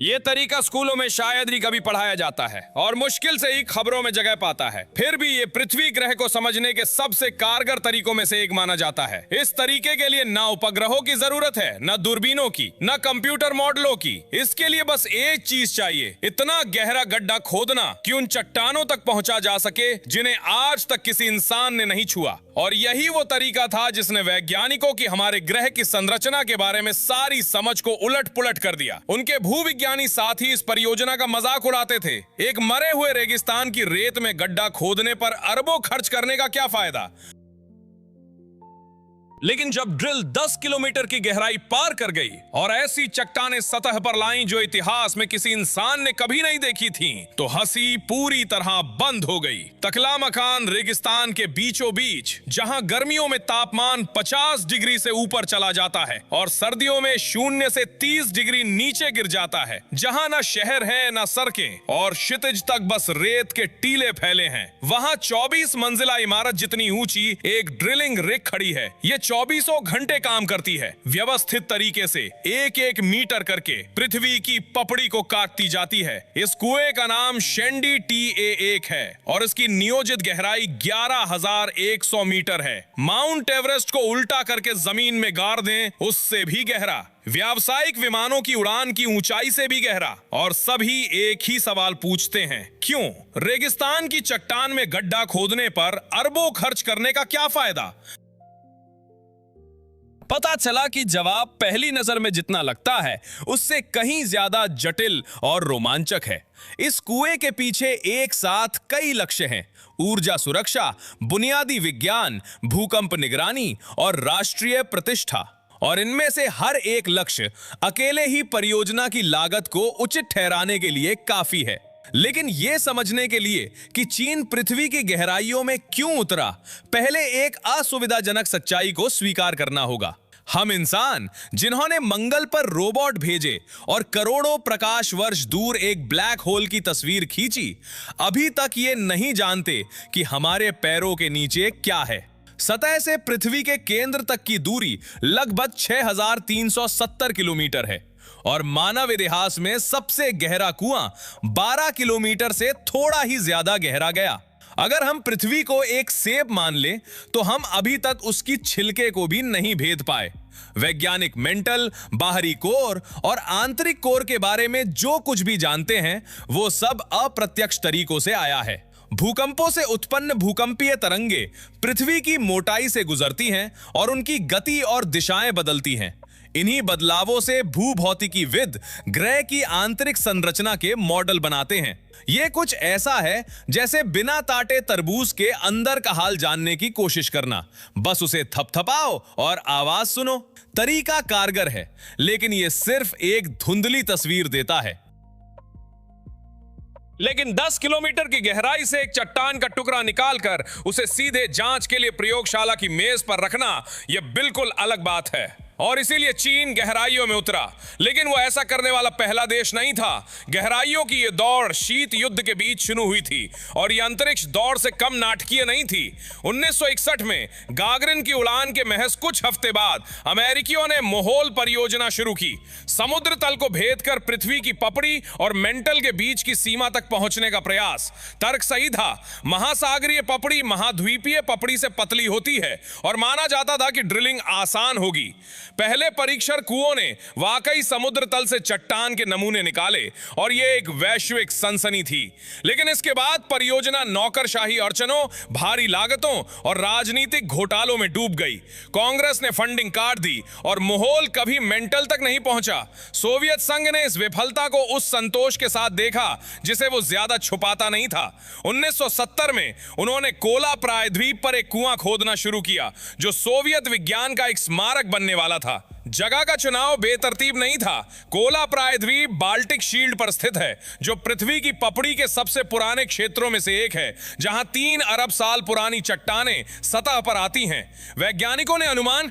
ये तरीका स्कूलों में शायद ही कभी पढ़ाया जाता है और मुश्किल से ही खबरों में जगह पाता है। फिर भी ये पृथ्वी ग्रह को समझने के सबसे कारगर तरीकों में से एक माना जाता है। इस तरीके के लिए न उपग्रहों की जरूरत है, न दूरबीनों की, न कंप्यूटर मॉडलों की। इसके लिए बस एक चीज चाहिए, इतना गहरा गड्ढा खोदना कि उन चट्टानों तक पहुंचा जा सके जिन्हें आज तक किसी इंसान ने नहीं छुआ। और यही वो तरीका था जिसने वैज्ञानिकों की हमारे ग्रह की संरचना के बारे में सारी समझ को उलट पुलट कर दिया। उनके भूविज्ञानी साथी इस परियोजना का मजाक उड़ाते थे। एक मरे हुए रेगिस्तान की रेत में गड्ढा खोदने पर अरबों खर्च करने का क्या फायदा। लेकिन जब ड्रिल 10 किलोमीटर की गहराई पार कर गई और ऐसी चट्टानें सतह पर लाईं जो इतिहास में किसी इंसान ने कभी नहीं देखी थीं, तो हंसी पूरी तरह बंद हो गई। तकलामकान रेगिस्तान के बीचों बीच, जहां गर्मियों में तापमान 50 डिग्री से ऊपर चला जाता है और सर्दियों में 0 से 30 डिग्री नीचे गिर जाता है, जहां न शहर है न सड़कें और क्षितिज तक बस रेत के टीले फैले हैं, वहां 24 मंजिला इमारत जितनी ऊंची एक ड्रिलिंग रिग खड़ी है। ये 24 घंटे काम करती है, व्यवस्थित तरीके से एक एक मीटर करके पृथ्वी की पपड़ी को काटती जाती है। इस कुएं का नाम शेंडी TA1 है और इसकी नियोजित गहराई 11,100 मीटर है। माउंट एवरेस्ट को उल्टा करके जमीन में गाड़ दें, उससे भी गहरा, व्यावसायिक विमानों की उड़ान की ऊंचाई से भी गहरा। और सभी एक ही सवाल पूछते हैं, क्यों? रेगिस्तान की चट्टान में गड्ढा खोदने पर अरबों खर्च करने का क्या फायदा? पता चला कि जवाब पहली नजर में जितना लगता है उससे कहीं ज्यादा जटिल और रोमांचक है। इस कुएं के पीछे एक साथ कई लक्ष्य हैं: ऊर्जा सुरक्षा, बुनियादी विज्ञान, भूकंप निगरानी और राष्ट्रीय प्रतिष्ठा। और इनमें से हर एक लक्ष्य अकेले ही परियोजना की लागत को उचित ठहराने के लिए काफी है। लेकिन यह समझने के लिए कि चीन पृथ्वी की गहराइयों में क्यों उतरा, पहले एक असुविधाजनक सच्चाई को स्वीकार करना होगा। हम इंसान, जिन्होंने मंगल पर रोबोट भेजे और करोड़ों प्रकाश वर्ष दूर एक ब्लैक होल की तस्वीर खींची, अभी तक ये नहीं जानते कि हमारे पैरों के नीचे क्या है। सतह से पृथ्वी के केंद्र तक की दूरी लगभग 6,370 किलोमीटर है और मानव इतिहास में सबसे गहरा कुआं 12 किलोमीटर से थोड़ा ही ज्यादा गहरा गया। अगर हम पृथ्वी को एक सेब मान लें तो हम अभी तक उसकी छिलके को भी नहीं भेद पाए। वैज्ञानिक मेंटल, बाहरी कोर और आंतरिक कोर के बारे में जो कुछ भी जानते हैं वो सब अप्रत्यक्ष तरीकों से आया है। भूकंपों से उत्पन्न भूकंपीय तरंगे पृथ्वी की मोटाई से गुजरती हैं और उनकी गति और दिशाएं बदलती हैं। इन्हीं बदलावों से भूभौतिकीविद ग्रह की आंतरिक संरचना के मॉडल बनाते हैं। यह कुछ ऐसा है जैसे बिना काटे तरबूज के अंदर का हाल जानने की कोशिश करना। बस उसे थपथपाओ और आवाज सुनो। तरीका कारगर है, लेकिन यह सिर्फ एक धुंधली तस्वीर देता है। लेकिन 10 किलोमीटर की गहराई से एक चट्टान का टुकड़ा निकालकर उसे सीधे जांच के लिए प्रयोगशाला की मेज पर रखना, यह बिल्कुल अलग बात है। और इसीलिए चीन गहराइयों में उतरा। लेकिन वो ऐसा करने वाला पहला देश नहीं था। गहराइयों की ये दौड़ शीत युद्ध के बीच शुरू हुई थी और ये अंतरिक्ष दौड़ से कम नाटकीय नहीं थी। 1961 में गागरिन की उड़ान के महज कुछ हफ्ते बाद अमेरिकियों ने मोहोल परियोजना शुरू की। समुद्र तल को भेद कर पृथ्वी की पपड़ी और मेंटल के बीच की सीमा तक पहुंचने का प्रयास। तर्क सही था, महासागरीय पपड़ी महाद्वीपीय पपड़ी से पतली होती है और माना जाता था कि ड्रिलिंग आसान होगी। पहले परीक्षण कुओं ने वाकई समुद्र तल से चट्टान के नमूने निकाले और यह एक वैश्विक सनसनी थी। लेकिन इसके बाद परियोजना नौकरशाही अड़चनों, भारी लागतों और राजनीतिक घोटालों में डूब गई। कांग्रेस ने फंडिंग काट दी और मोहोल कभी मेंटल तक नहीं पहुंचा। सोवियत संघ ने इस विफलता को उस संतोष के साथ देखा जिसे वो ज्यादा छुपाता नहीं था। 1970 में उन्होंने कोला प्रायद्वीप पर एक कुआं खोदना शुरू किया जो सोवियत विज्ञान का एक स्मारक बनने वाला था। जगह का चुनाव बेतरतीब नहीं था। कोला प्रायद्वीप बाल्टिक शील्ड पर स्थित है, जो पृथ्वी की पपड़ी के सबसे पुराने क्षेत्रों में से एक है, जहां 3 अरब साल पुरानी चट्टानें सतह पर आती हैं। वैज्ञानिकों ने अनुमान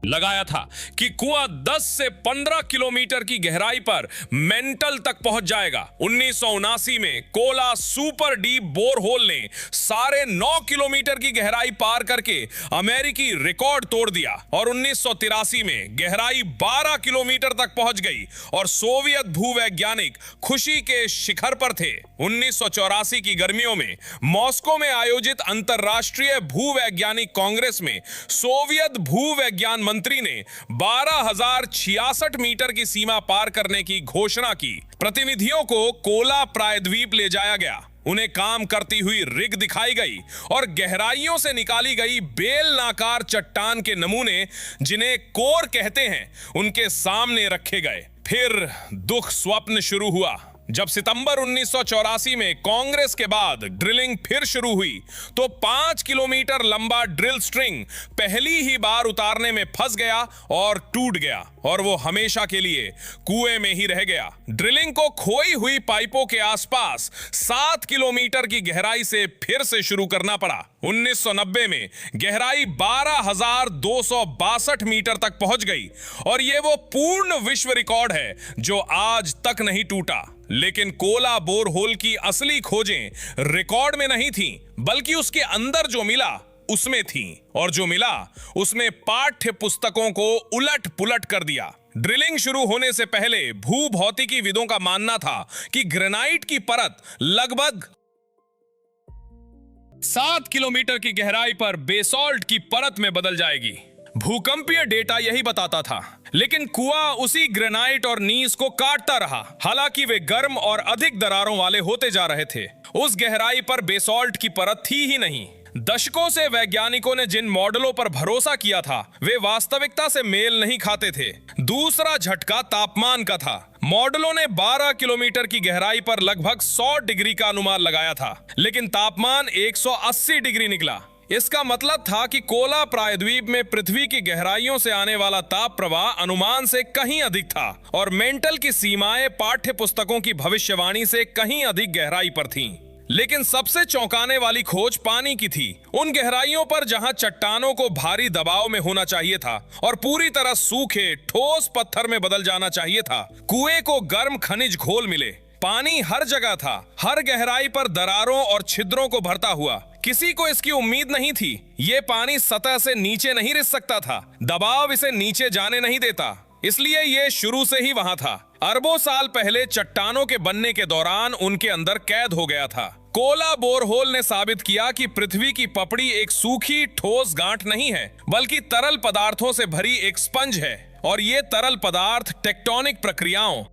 लगाया था कि कुआं 10 से 15 किलोमीटर की गहराई पर मेंटल तक पहुंच जाएगा। 1979 में कोला सुपर डीप बोरहोल ने साढ़े 9 किलोमीटर की गहराई पार करके अमेरिकी रिकॉर्ड तोड़ दिया और 1983 में गहराई 12 किलोमीटर तक पहुंच गई और सोवियत भूवैज्ञानिक खुशी के शिखर पर थे। 1984 की गर्मियों में मॉस्को में आयोजित अंतरराष्ट्रीय भूवैज्ञानिक कांग्रेस में सोवियत भूवैज्ञान मंत्री ने 12,066 मीटर की सीमा पार करने की घोषणा की। प्रतिनिधियों को कोला प्रायद्वीप ले जाया गया, उन्हें काम करती हुई रिग दिखाई गई और गहराइयों से निकाली गई बेलनाकार चट्टान के नमूने, जिन्हें कोर कहते हैं, उनके सामने रखे गए। फिर दुख स्वप्न शुरू हुआ। जब सितंबर 1984 में कांग्रेस के बाद ड्रिलिंग फिर शुरू हुई तो 5 किलोमीटर लंबा ड्रिल स्ट्रिंग पहली ही बार उतारने में फंस गया और टूट गया और वो हमेशा के लिए कुएं में ही रह गया। ड्रिलिंग को खोई हुई पाइपों के आसपास 7 किलोमीटर की गहराई से फिर से शुरू करना पड़ा। 1990 में गहराई 12,262 मीटर तक पहुंच गई और यह वो पूर्ण विश्व रिकॉर्ड है जो आज तक नहीं टूटा। लेकिन कोला बोरहोल की असली खोजें रिकॉर्ड में नहीं थीं, बल्कि उसके अंदर जो मिला उसमें थी, और जो मिला उसमें पाठ्य पुस्तकों को उलट पुलट कर दिया। ड्रिलिंग शुरू होने से पहले भूभौतिकीविदों का मानना था कि ग्रेनाइट की परत लगभग 7 किलोमीटर की गहराई पर बेसॉल्ट की परत में बदल जाएगी। भूकंपीय डेटा यही बताता था, लेकिन कुआं उसी ग्रेनाइट और नीस को काटता रहा। हालांकि वे गर्म और अधिक दरारों वाले होते जा रहे थे। उस गहराई पर बेसॉल्ट की परत थी ही नहीं। दशकों से वैज्ञानिकों ने जिन मॉडलों पर भरोसा किया था वे वास्तविकता से मेल नहीं खाते थे। दूसरा झटका तापमान का था। मॉडलों ने 12 किलोमीटर की गहराई पर लगभग 100 डिग्री का अनुमान लगाया था, लेकिन तापमान 180 डिग्री निकला। इसका मतलब था कि कोला प्रायद्वीप में पृथ्वी की गहराइयों से आने वाला ताप प्रवाह अनुमान से कहीं अधिक था और मेंटल की सीमाएं पाठ्य पुस्तकों की भविष्यवाणी से कहीं अधिक गहराई पर थीं। लेकिन सबसे चौंकाने वाली खोज पानी की थी। उन गहराइयों पर जहां चट्टानों को भारी दबाव में होना चाहिए था और पूरी तरह सूखे ठोस पत्थर में बदल जाना चाहिए था, कुएं को गर्म खनिज घोल मिले। पानी हर जगह था, हर गहराई पर दरारों और छिद्रों को भरता हुआ। किसी को इसकी उम्मीद नहीं थी। ये पानी सतह से नीचे नहीं रिस सकता था, दबाव इसे नीचे जाने नहीं देता, इसलिए ये शुरू से ही वहां था। अरबों साल पहले चट्टानों के बनने के दौरान उनके अंदर कैद हो गया था। कोला बोरहोल ने साबित किया कि पृथ्वी की पपड़ी एक सूखी ठोस गांठ नहीं है, बल्कि तरल पदार्थों से भरी एक स्पंज है, और ये तरल पदार्थ टेक्टोनिक प्रक्रियाओं,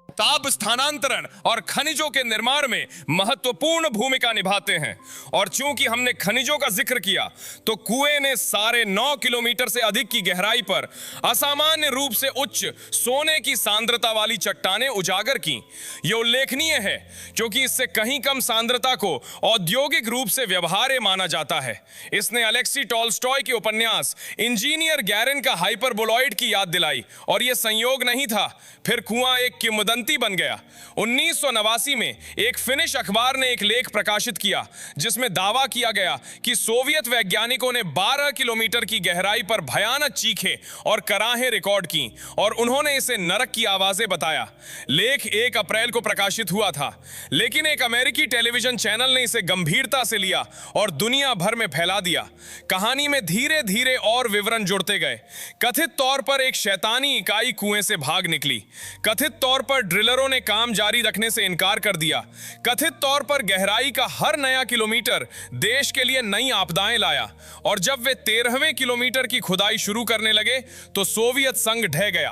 ताप स्थानांतरण और खनिजों के निर्माण में महत्वपूर्ण भूमिका निभाते हैं। और चूंकि हमने खनिजों का जिक्र किया, तो कुएं ने 9.5 किलोमीटर से अधिक की गहराई पर असामान्य रूप से उच्च सोने की सांद्रता वाली चट्टानें उजागर की। यह उल्लेखनीय है क्योंकि इससे कहीं कम सांद्रता को औद्योगिक रूप से व्यवहार्य माना जाता है। इसने अलेक्सी टॉल्स्टॉय के उपन्यास इंजीनियर गैरेन का हाइपरबोलॉइड की याद दिलाई, और यह संयोग नहीं था। फिर कुआं एक किंवदंती बन गया। 1989 में एक फिनिश अखबार ने एक लेख प्रकाशित किया जिसमें दावा किया गया कि सोवियत वैज्ञानिकों ने 12 किलोमीटर की गहराई पर भयानक चीखें और कराहें रिकॉर्ड की, और उन्होंने इसे नरक की आवाजें बताया। लेख 1 अप्रैल को प्रकाशित हुआ था, लेकिन एक अमेरिकी टेलीविजन चैनल ने इसे गंभीरता से लिया और दुनिया भर में फैला दिया। कहानी में धीरे धीरे और विवरण जुड़ते गए। कथित तौर पर एक शैतानी इकाई कुएं से भाग निकली। कथित तौर पर ड्रिलरों ने काम जारी रखने से इनकार कर दिया। कथित तौर पर गहराई का हर नया किलोमीटर देश के लिए नई आपदाएं लाया, और जब वे 13वें किलोमीटर की खुदाई शुरू करने लगे तो सोवियत संघ ढह गया।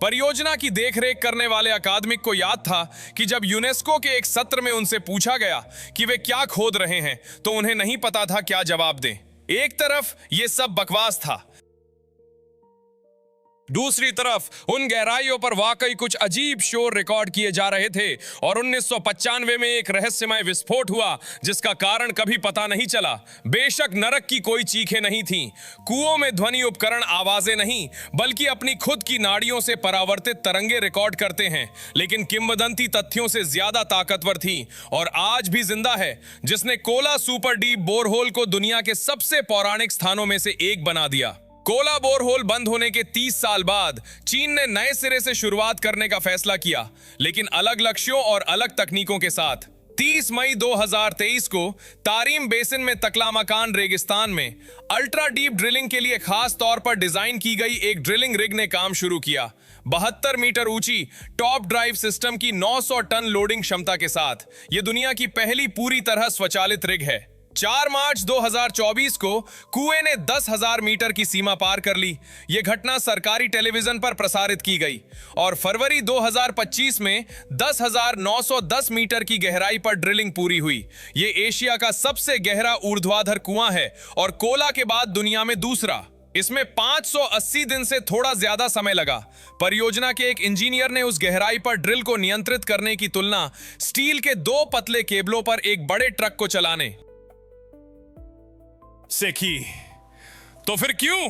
परियोजना की देखरेख करने वाले अकादमिक को याद था कि जब यूनेस्को के एक सत्र में उनसे पूछा गया कि वे क्या खोद रहे हैं, तो उन्हें नहीं पता था क्या जवाब दें। एक तरफ यह सब बकवास था, दूसरी तरफ उन गहराइयों पर वाकई कुछ अजीब शोर रिकॉर्ड किए जा रहे थे, और 1995 में एक रहस्यमय विस्फोट हुआ जिसका कारण कभी पता नहीं चला। बेशक नरक की कोई चीखें नहीं थीं, कुओं में ध्वनि उपकरण आवाजें नहीं बल्कि अपनी खुद की नाड़ियों से परावर्तित तरंगे रिकॉर्ड करते हैं, लेकिन किंवदंती तथ्यों से ज्यादा ताकतवर थी और आज भी जिंदा है, जिसने कोला सुपर डीप बोरहोल को दुनिया के सबसे पौराणिक स्थानों में से एक बना दिया। कोला बोरहोल बंद होने के 30 साल बाद चीन ने नए सिरे से शुरुआत करने का फैसला किया, लेकिन अलग लक्ष्यों और अलग तकनीकों के साथ। 30 मई 2023 को तारीम बेसिन में तकलामकान रेगिस्तान में अल्ट्रा डीप ड्रिलिंग के लिए खास तौर पर डिजाइन की गई एक ड्रिलिंग रिग ने काम शुरू किया। 72 मीटर ऊंची टॉप ड्राइव सिस्टम की 900 टन लोडिंग क्षमता के साथ यह दुनिया की पहली पूरी तरह स्वचालित रिग है। 4 मार्च 2024 को कुएं ने 10,000 मीटर की सीमा पार कर ली। यह घटना सरकारी टेलीविजन पर प्रसारित की गई और फरवरी 2025 में 10,910 मीटर की गहराई पर ड्रिलिंग पूरी हुई। यह एशिया का सबसे गहरा ऊर्ध्वाधर कुआं है और कोला के बाद दुनिया में दूसरा। इसमें 580 दिन से थोड़ा ज्यादा समय लगा। परियोजना के एक इंजीनियर ने उस गहराई पर ड्रिल को नियंत्रित करने की तुलना स्टील के 2 पतले केबलों पर एक बड़े ट्रक को चलाने से की। तो फिर क्यों?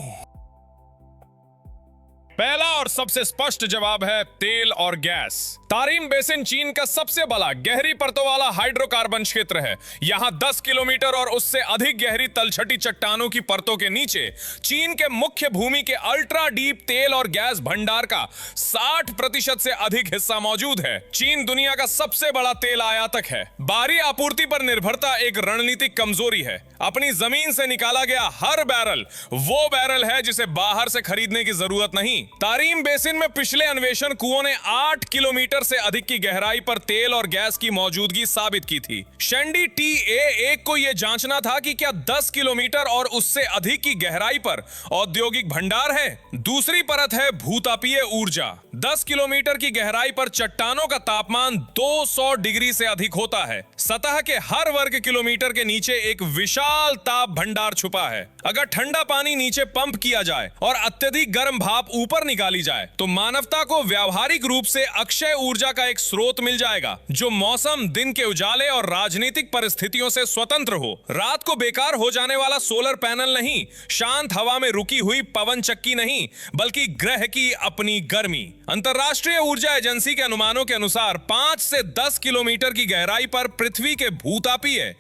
पहला और सबसे स्पष्ट जवाब है तेल और गैस। तारीम बेसिन चीन का सबसे बड़ा गहरी परतों वाला हाइड्रोकार्बन क्षेत्र है। यहां 10 किलोमीटर और उससे अधिक गहरी तलछटी चट्टानों की परतों के नीचे चीन के मुख्य भूमि के अल्ट्रा डीप तेल और गैस भंडार का 60% से अधिक हिस्सा मौजूद है। चीन दुनिया का सबसे बड़ा तेल आयातक है। बाहरी आपूर्ति पर निर्भरता एक रणनीतिक कमजोरी है। अपनी जमीन से निकाला गया हर बैरल वो बैरल है जिसे बाहर से खरीदने की जरूरत नहीं। तारीम बेसिन में पिछले अन्वेषण कुओं ने 8 किलोमीटर से अधिक की गहराई पर तेल और गैस की मौजूदगी साबित की थी। शेंडी TA1 को यह जांचना था कि क्या 10 किलोमीटर और उससे अधिक की गहराई पर औद्योगिक भंडार है। दूसरी परत है भूतापीय ऊर्जा। 10 किलोमीटर की गहराई पर चट्टानों का तापमान 200 डिग्री से अधिक होता है। सतह के हर वर्ग किलोमीटर के नीचे एक विशाल ताप भंडार छुपा है। अगर ठंडा पानी नीचे पंप किया जाए और अत्यधिक गर्म भाप ऊपर निकाली जाए तो मानवता को व्यावहारिक रूप से अक्षय ऊर्जा का एक स्रोत मिल जाएगा, जो मौसम, दिन के उजाले और राजनीतिक परिस्थितियों से स्वतंत्र हो। रात को बेकार हो जाने वाला सोलर पैनल नहीं, शांत हवा में रुकी हुई पवन चक्की नहीं, बल्कि ग्रह की अपनी गर्मी। अंतरराष्ट्रीय ऊर्जा एजेंसी के अनुमानों के अनुसार 5 से 10 किलोमीटर की गहराई पर पृथ्वी के भूतापीय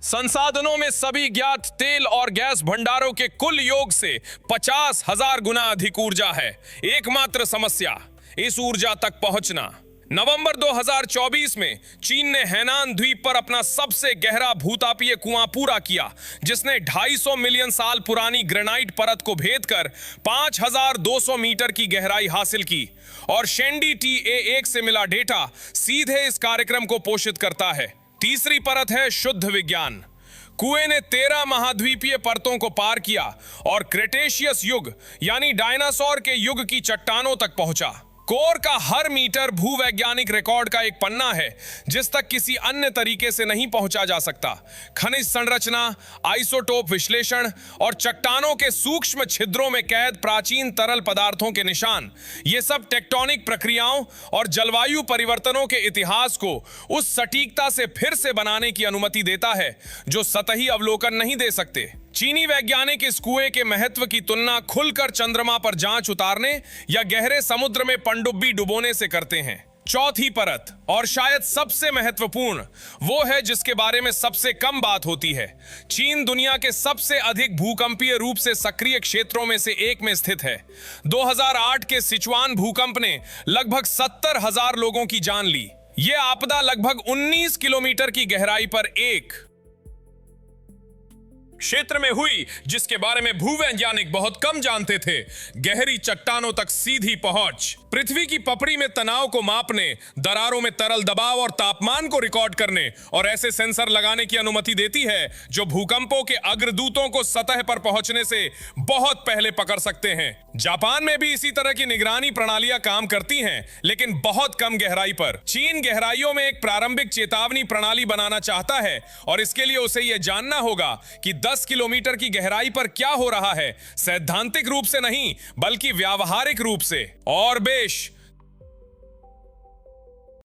संसाधनों में सभी ज्ञात तेल और गैस भंडारों के कुल योग से 50,000 गुना अधिक ऊर्जा है। एकमात्र समस्या इस ऊर्जा तक पहुंचना। नवंबर 2024 में चीन ने हैनान द्वीप पर अपना सबसे गहरा भूतापीय कुआं पूरा किया, जिसने 250 मिलियन साल पुरानी ग्रेनाइट परत को भेदकर 5,200 मीटर की गहराई हासिल की। और शेंडी TA1 से मिला डेटा सीधे इस कार्यक्रम को पोषित करता है। तीसरी परत है शुद्ध विज्ञान। कुएं ने 13 महाद्वीपीय परतों को पार किया और क्रेटेशियस युग यानी डायनासोर के युग की चट्टानों तक पहुंचा। कोर का हर मीटर भूवैज्ञानिक रिकॉर्ड का एक पन्ना है जिस तक किसी अन्य तरीके से नहीं पहुंचा जा सकता। खनिज संरचना, आइसोटोप विश्लेषण और चट्टानों के सूक्ष्म छिद्रों में कैद प्राचीन तरल पदार्थों के निशान, ये सब टेक्टोनिक प्रक्रियाओं और जलवायु परिवर्तनों के इतिहास को उस सटीकता से फिर से बनाने की अनुमति देता है जो सतही अवलोकन नहीं दे सकते। चीनी वैज्ञानिक इस कुएं के महत्व की तुलना खुलकर चंद्रमा पर जांच उतारने या गहरे समुद्र में पनडुब्बी डुबोने से करते हैं। चौथी परत, और शायद सबसे महत्वपूर्ण, वो है जिसके बारे में सबसे कम बात होती है। चीन दुनिया के सबसे अधिक भूकंपीय रूप से सक्रिय क्षेत्रों में से एक में स्थित है। 2008 के सिचुआन भूकंप ने लगभग 70,000 लोगों की जान ली। यह आपदा लगभग 19 किलोमीटर की गहराई पर एक क्षेत्र में हुई जिसके बारे में भूवैज्ञानिक बहुत कम जानते थे। गहरी चट्टानों तक सीधी पहुंच, पृथ्वी की पपड़ी में तनाव को मापने, दरारों में तरल दबाव और तापमान को रिकॉर्ड करने और ऐसे सेंसर लगाने की अनुमति देती है जो भूकंपों के अग्रदूतों को सतह पर पहुंचने से बहुत पहले पकड़ सकते हैं। जापान में भी इसी तरह की निगरानी प्रणालियां काम करती हैं, लेकिन बहुत कम गहराई पर। चीन गहराइयों में एक प्रारंभिक चेतावनी प्रणाली बनाना चाहता है और इसके लिए उसे यह जानना होगा कि 10 किलोमीटर की गहराई पर क्या हो रहा है, सैद्धांतिक रूप से नहीं बल्कि व्यावहारिक रूप से। और बेश,